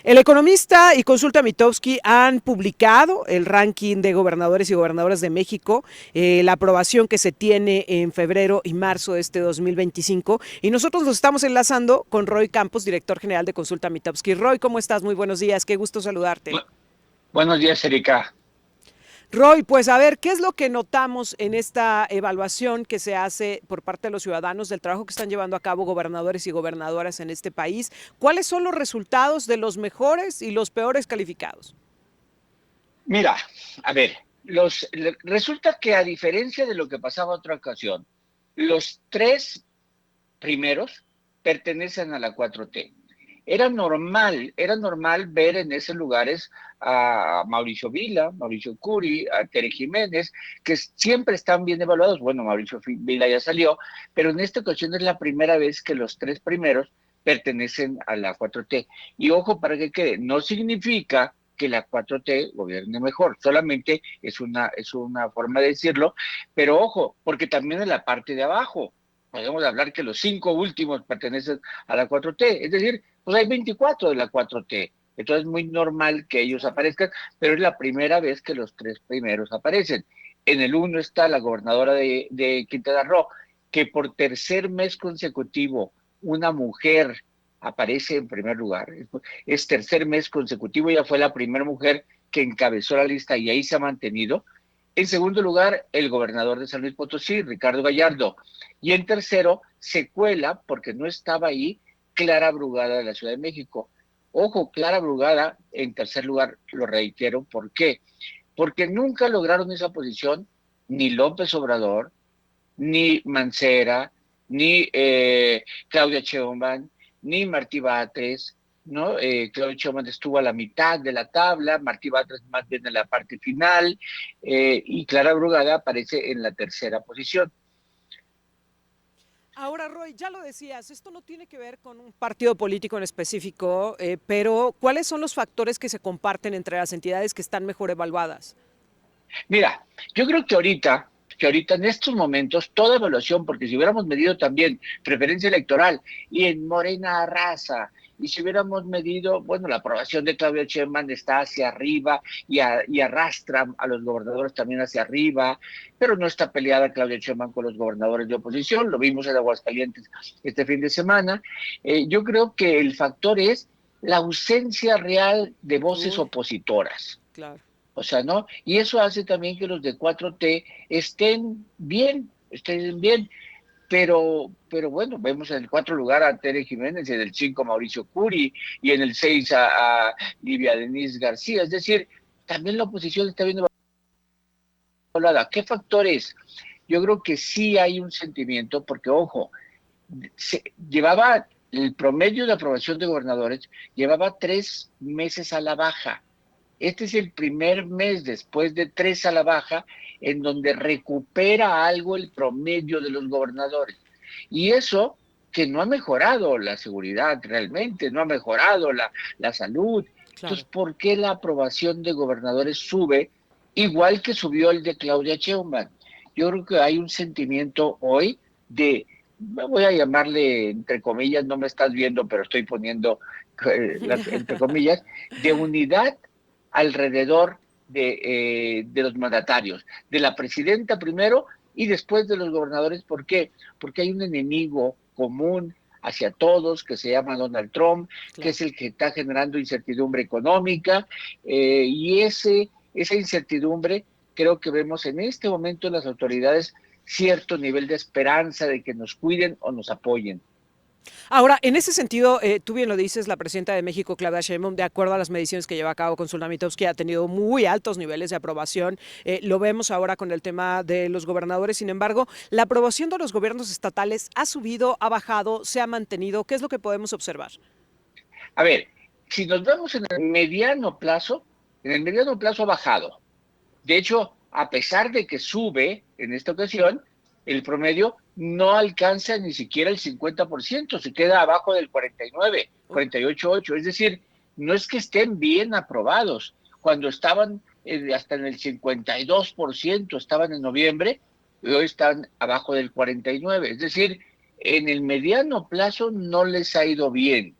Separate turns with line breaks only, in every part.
El Economista y Consulta Mitofsky han publicado el ranking de gobernadores y gobernadoras de México, la aprobación que se tiene en febrero y marzo de este 2025. Y nosotros nos estamos enlazando con Roy Campos, director general de Consulta Mitofsky. Roy, ¿cómo estás? Muy buenos días, qué gusto saludarte.
Buenos días, Erika.
Roy, pues a ver, ¿qué es lo que notamos en esta evaluación que se hace por parte de los ciudadanos del trabajo que están llevando a cabo gobernadores y gobernadoras en este país? ¿Cuáles son los resultados de los mejores y los peores calificados?
Mira, a ver, resulta que a diferencia de lo que pasaba otra ocasión, los tres primeros pertenecen a la 4T. Era normal ver en esos lugares a Mauricio Vila, Mauricio Curi, a Tere Jiménez, que siempre están bien evaluados. Bueno, Mauricio Vila ya salió, pero en esta ocasión es la primera vez que los tres primeros pertenecen a la 4T. Y ojo, para que quede, no significa que la 4T gobierne mejor, solamente es una forma de decirlo, pero ojo, porque también en la parte de abajo podemos hablar que los 5 últimos pertenecen a la 4T, es decir, pues hay 24 de la 4T, entonces es muy normal que ellos aparezcan, pero es la primera vez que los tres primeros aparecen. En el 1 está la gobernadora de Quintana Roo, que por tercer mes consecutivo una mujer aparece en primer lugar. Es tercer mes consecutivo, ella fue la primera mujer que encabezó la lista y ahí se ha mantenido. En segundo lugar, el gobernador de San Luis Potosí, Ricardo Gallardo. Y en tercero, se cuela, porque no estaba ahí, Clara Brugada de la Ciudad de México. Ojo, Clara Brugada, en tercer lugar, lo reitero, ¿por qué? Porque nunca lograron esa posición ni López Obrador, ni Mancera, ni Claudia Sheinbaum, ni Martí Batres, ¿no? Claudia Sheinbaum estuvo a la mitad de la tabla, Martí Batres más bien en la parte final, y Clara Brugada aparece en la tercera posición.
Ahora, Roy, ya lo decías, esto no tiene que ver con un partido político en específico, pero ¿cuáles son los factores que se comparten entre las entidades que están mejor evaluadas?
Mira, yo creo que ahorita en estos momentos, toda evaluación, porque si hubiéramos medido también preferencia electoral y en Morena arrasa, y si hubiéramos medido, bueno, la aprobación de Claudia Sheinbaum está hacia arriba y arrastra a los gobernadores también hacia arriba, pero no está peleada Claudia Sheinbaum con los gobernadores de oposición, lo vimos en Aguascalientes este fin de semana. Yo creo que el factor es la ausencia real de voces
Uy,
opositoras.
claro.
O sea, ¿no? Y eso hace también que los de 4T estén bien, pero bueno, vemos en el 4 lugar a Tere Jiménez, en el 5 a Mauricio Curi y en el 6 a Livia Denise García. Es decir, también la oposición está viendo evaluada. ¿Qué factores? Yo creo que sí hay un sentimiento, porque ojo, llevaba el promedio de aprobación de gobernadores, llevaba 3 meses a la baja. Este es el primer mes después de 3 a la baja en donde recupera algo el promedio de los gobernadores. Y eso que no ha mejorado la seguridad realmente, no ha mejorado la salud. Entonces,
Claro.
¿por qué la aprobación de gobernadores sube igual que subió el de Claudia Sheinbaum? Yo creo que hay un sentimiento hoy de, voy a llamarle entre comillas, no me estás viendo, pero estoy poniendo entre comillas, de unidad alrededor de los mandatarios, de la presidenta primero y después de los gobernadores. ¿Por qué? Porque hay un enemigo común hacia todos que se llama Donald Trump, que
Claro.
es el que está generando incertidumbre económica, y esa incertidumbre creo que vemos en este momento en las autoridades cierto nivel de esperanza de que nos cuiden o nos apoyen.
Ahora, en ese sentido, tú bien lo dices, la presidenta de México, Claudia Sheinbaum, de acuerdo a las mediciones que lleva a cabo con Sulamitovsky, ha tenido muy altos niveles de aprobación. Lo vemos ahora con el tema de los gobernadores. Sin embargo, la aprobación de los gobiernos estatales ha subido, ha bajado, se ha mantenido. ¿Qué es lo que podemos observar?
A ver, si nos vemos en el mediano plazo ha bajado. De hecho, a pesar de que sube en esta ocasión, el promedio no alcanza ni siquiera el 50%, se queda abajo del 49,
Oh,
48,8. Es decir, no es que estén bien aprobados. Cuando estaban hasta en el 52%, estaban en noviembre, y hoy están abajo del 49. Es decir, en el mediano plazo no les ha ido bien.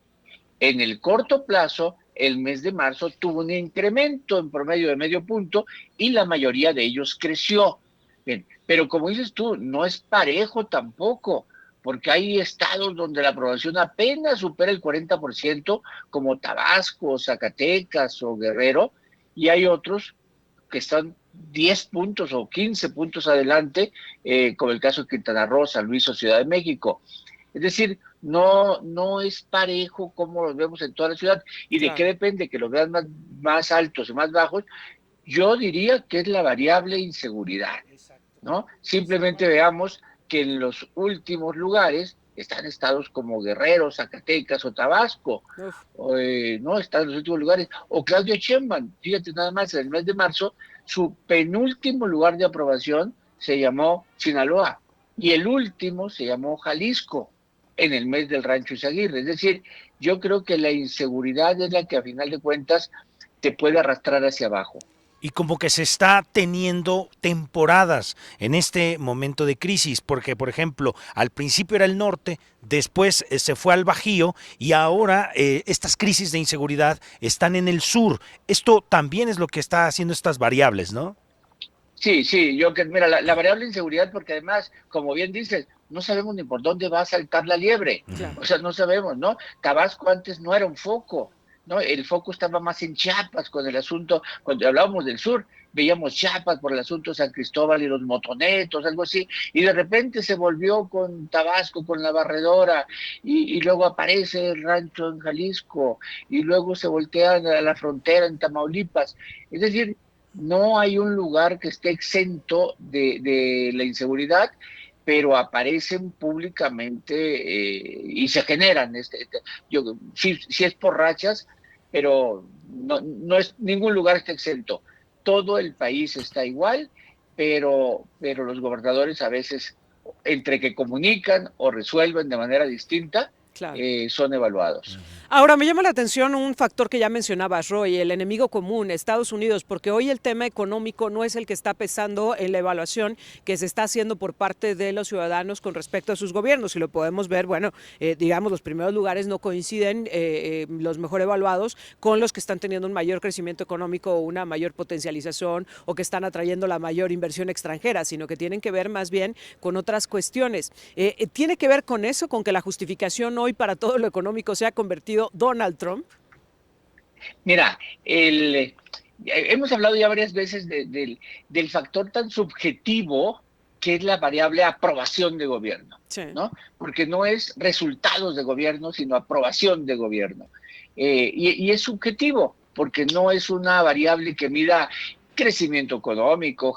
En el corto plazo el mes de marzo tuvo un incremento en promedio de medio punto y la mayoría de ellos creció. Bien, pero como dices tú, no es parejo tampoco, porque hay estados donde la aprobación apenas supera el 40%, como Tabasco, Zacatecas o Guerrero, y hay otros que están 10 puntos o 15 puntos adelante, como el caso de Quintana Roo, San Luis o Ciudad de México. Es decir, no es parejo como los vemos en toda la ciudad. ¿Y de qué
Claro.
depende que los vean más altos y más bajos? Yo diría que es la variable inseguridad, ¿no? Simplemente veamos que en los últimos lugares están estados como Guerrero, Zacatecas o Tabasco,
Uf.
no, están en los últimos lugares. O Claudio Sheinbaum, fíjate nada más, en el mes de marzo, su penúltimo lugar de aprobación se llamó Sinaloa y el último se llamó Jalisco en el mes del Rancho Izaguirre. Es decir, yo creo que la inseguridad es la que a final de cuentas te puede arrastrar hacia abajo.
Y como que se está teniendo temporadas en este momento de crisis, porque por ejemplo, al principio era el norte, después se fue al Bajío y ahora estas crisis de inseguridad están en el sur. Esto también es lo que está haciendo estas variables, ¿no?
Sí, sí, yo que, mira, la variable inseguridad, porque además, como bien dices, no sabemos ni por dónde va a saltar la liebre,
Ujú.
o sea, no sabemos, ¿no? Tabasco antes no era un foco, ¿no? El foco estaba más en Chiapas con el asunto, cuando hablábamos del sur, veíamos Chiapas por el asunto de San Cristóbal y los motonetos, algo así, y de repente se volvió con Tabasco, con la barredora, y luego aparece el rancho en Jalisco, y luego se voltean a la frontera en Tamaulipas, es decir, no hay un lugar que esté exento de la inseguridad, pero aparecen públicamente y se generan. Sí es por rachas, pero no es ningún lugar está exento. Todo el país está igual, pero los gobernadores a veces, entre que comunican o resuelven de manera distinta,
Claro.
son evaluados.
Ahora, me llama la atención un factor que ya mencionabas, Roy, el enemigo común, Estados Unidos, porque hoy el tema económico no es el que está pesando en la evaluación que se está haciendo por parte de los ciudadanos con respecto a sus gobiernos. Y lo podemos ver, bueno, digamos, los primeros lugares no coinciden, los mejor evaluados, con los que están teniendo un mayor crecimiento económico o una mayor potencialización o que están atrayendo la mayor inversión extranjera, sino que tienen que ver más bien con otras cuestiones. ¿Tiene que ver con eso, con que la justificación hoy para todo lo económico se ha convertido Donald Trump?
Mira, hemos hablado ya varias veces del factor tan subjetivo que es la variable aprobación de gobierno,
Sí.
¿no? Porque no es resultados de gobierno, sino aprobación de gobierno. Y es subjetivo, porque no es una variable que mida crecimiento económico,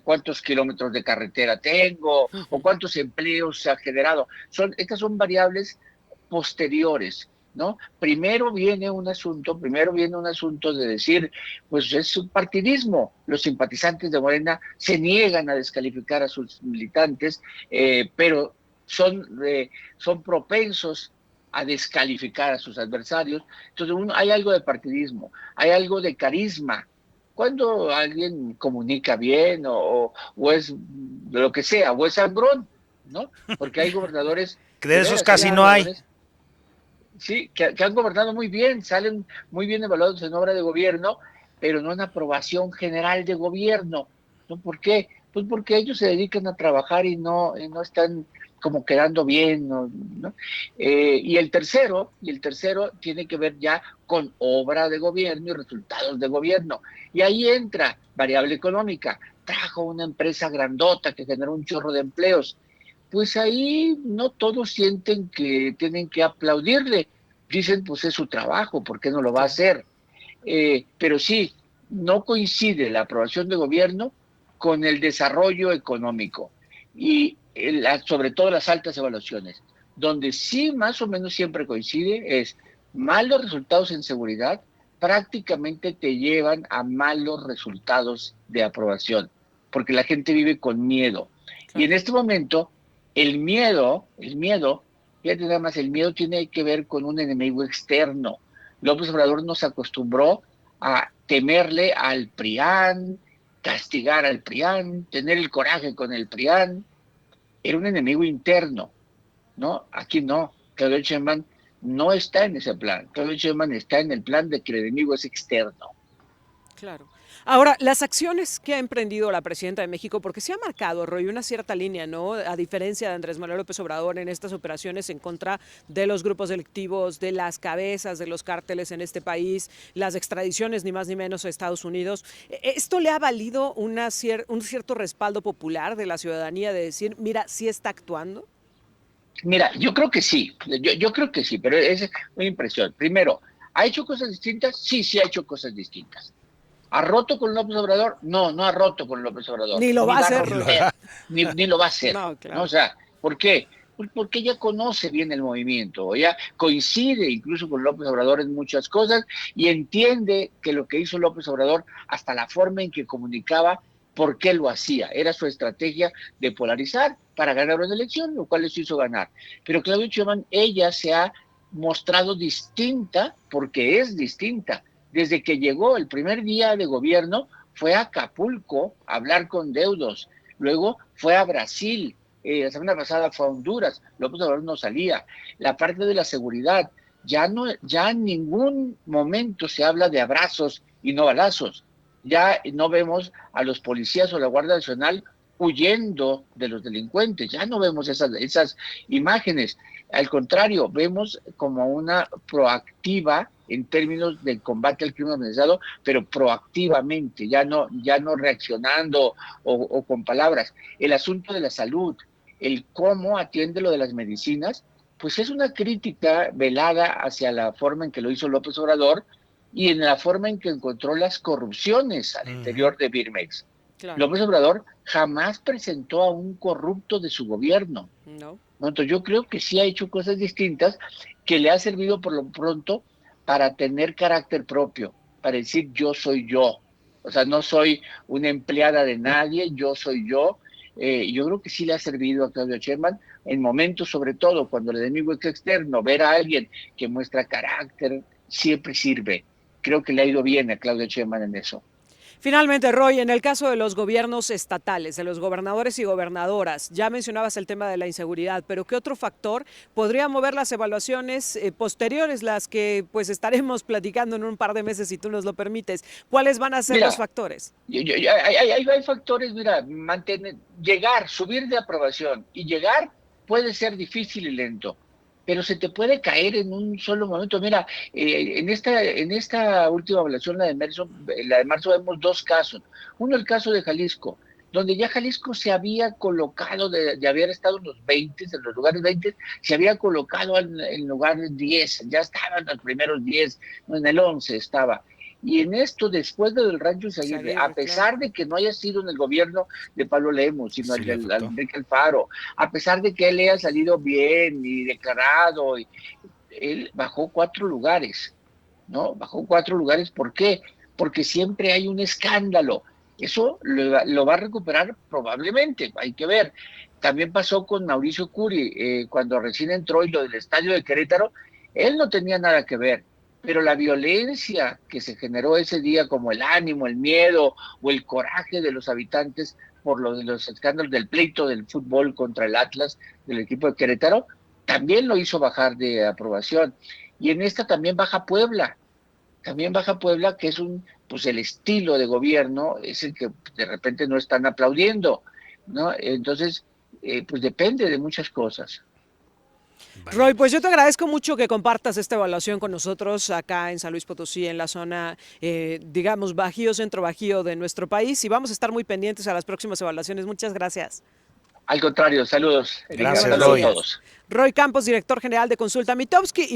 cuántos kilómetros de carretera tengo o cuántos empleos se ha generado. Estas son variables posteriores, ¿no? Primero viene un asunto de decir, pues es un partidismo. Los simpatizantes de Morena se niegan a descalificar a sus militantes, pero son propensos a descalificar a sus adversarios. Entonces, hay algo de partidismo, hay algo de carisma. Cuando alguien comunica bien o es lo que sea, o es sangrón, ¿no? Porque hay gobernadores,
Que
de
de esos
veras, hay
casi no hay.
gobernadores sí, que han gobernado muy bien, salen muy bien evaluados en obra de gobierno, pero no en aprobación general de gobierno. ¿No? ¿Por qué? Pues porque ellos se dedican a trabajar y no están como quedando bien, ¿no? Y el tercero tiene que ver ya con obra de gobierno y resultados de gobierno. Y ahí entra variable económica. Trajo una empresa grandota que generó un chorro de empleos, pues ahí no todos sienten que tienen que aplaudirle. Dicen, pues es su trabajo, ¿por qué no lo va a
Claro.
hacer? Pero sí, no coincide la aprobación de gobierno con el desarrollo económico y sobre todo las altas evaluaciones. Donde sí más o menos siempre coincide es malos resultados en seguridad prácticamente te llevan a malos resultados de aprobación, porque la gente vive con miedo. Y en
Claro.
este momento, fíjate nada más, el miedo tiene que ver con un enemigo externo. López Obrador nos acostumbró a temerle al PRIAN, castigar al PRIAN, tener el coraje con el PRIAN. Era un enemigo interno, ¿no? Aquí no. Claudio Sheinbaum no está en ese plan. Claudia Sheinbaum está en el plan de que el enemigo es externo.
Claro. Ahora, las acciones que ha emprendido la presidenta de México, porque se ha marcado, Roy, una cierta línea, ¿no? A diferencia de Andrés Manuel López Obrador en estas operaciones en contra de los grupos delictivos, de las cabezas de los cárteles en este país, las extradiciones ni más ni menos a Estados Unidos. ¿Esto le ha valido un cierto respaldo popular de la ciudadanía de decir, mira, sí está actuando?
Mira, yo creo que sí, yo creo que sí, pero es una impresión. Primero, ¿ha hecho cosas distintas? Sí, sí ha hecho cosas distintas. ¿Ha roto con López Obrador? No, no ha roto con López Obrador.
Ni lo va a hacer.
Romper, ni lo va a hacer.
No,
¿no?
claro.
O sea, ¿por qué? Pues porque ella conoce bien el movimiento, ella coincide incluso con López Obrador en muchas cosas y entiende que lo que hizo López Obrador, hasta la forma en que comunicaba, por qué lo hacía. Era su estrategia de polarizar para ganar una elección, lo cual les hizo ganar. Pero Claudia Sheinbaum, ella se ha mostrado distinta porque es distinta. Desde que llegó el primer día de gobierno, fue a Acapulco a hablar con deudos, luego fue a Brasil, la semana pasada fue a Honduras, López Obrador no salía. La parte de la seguridad, ya en ningún momento se habla de abrazos y no balazos. Ya no vemos a los policías o la Guardia Nacional huyendo de los delincuentes, ya no vemos esas imágenes. Al contrario, vemos como una proactiva en términos del combate al crimen organizado, pero proactivamente, ya no reaccionando o con palabras. El asunto de la salud, el cómo atiende lo de las medicinas, pues es una crítica velada hacia la forma en que lo hizo López Obrador y en la forma en que encontró las corrupciones al interior de Birmex. Claro. López Obrador jamás presentó a un corrupto de su gobierno. No. Entonces yo creo que sí ha hecho cosas distintas que le ha servido por lo pronto para tener carácter propio, para decir yo soy yo. O sea, no soy una empleada de nadie, yo soy yo. Yo creo que sí le ha servido a Claudia Sheinbaum en momentos, sobre todo cuando el enemigo es externo, ver a alguien que muestra carácter siempre sirve. Creo que le ha ido bien a Claudia Sheinbaum en eso.
Finalmente, Roy, en el caso de los gobiernos estatales, de los gobernadores y gobernadoras, ya mencionabas el tema de la inseguridad, pero ¿qué otro factor podría mover las evaluaciones posteriores, las que pues estaremos platicando en un par de meses, si tú nos lo permites? ¿Cuáles van a ser los factores?
Hay factores, mira, subir de aprobación y llegar puede ser difícil y lento, pero se te puede caer en un solo momento. Mira, en esta última evaluación, la de marzo, vemos dos casos. Uno, el caso de Jalisco, donde ya Jalisco se había colocado, de haber estado en los 20, en los lugares 20, se había colocado en lugares 10, ya estaba en los primeros 10, en el 11 estaba. Y en esto, después del Rancho Izaguirre, a pesar de que no haya sido en el gobierno de Pablo Lemos, sino el de Enrique Alfaro, a pesar de que él haya salido bien y declarado, él bajó 4 lugares, ¿no? Bajó 4 lugares, ¿por qué? Porque siempre hay un escándalo. Eso lo va a recuperar probablemente, hay que ver. También pasó con Mauricio Curi, cuando recién entró y lo del estadio de Querétaro, él no tenía nada que ver. Pero la violencia que se generó ese día, como el ánimo, el miedo o el coraje de los habitantes por los escándalos del pleito del fútbol contra el Atlas del equipo de Querétaro, también lo hizo bajar de aprobación. Y en esta también baja Puebla, que es pues el estilo de gobierno, es el que de repente no están aplaudiendo, ¿no? Entonces, pues depende de muchas cosas.
Roy, pues yo te agradezco mucho que compartas esta evaluación con nosotros acá en San Luis Potosí, en la zona, digamos, Bajío, Centro Bajío de nuestro país, y vamos a estar muy pendientes a las próximas evaluaciones. Muchas gracias.
Al contrario, saludos.
Gracias, Roy.
A todos.
Roy Campos, director general de Consulta Mitowski.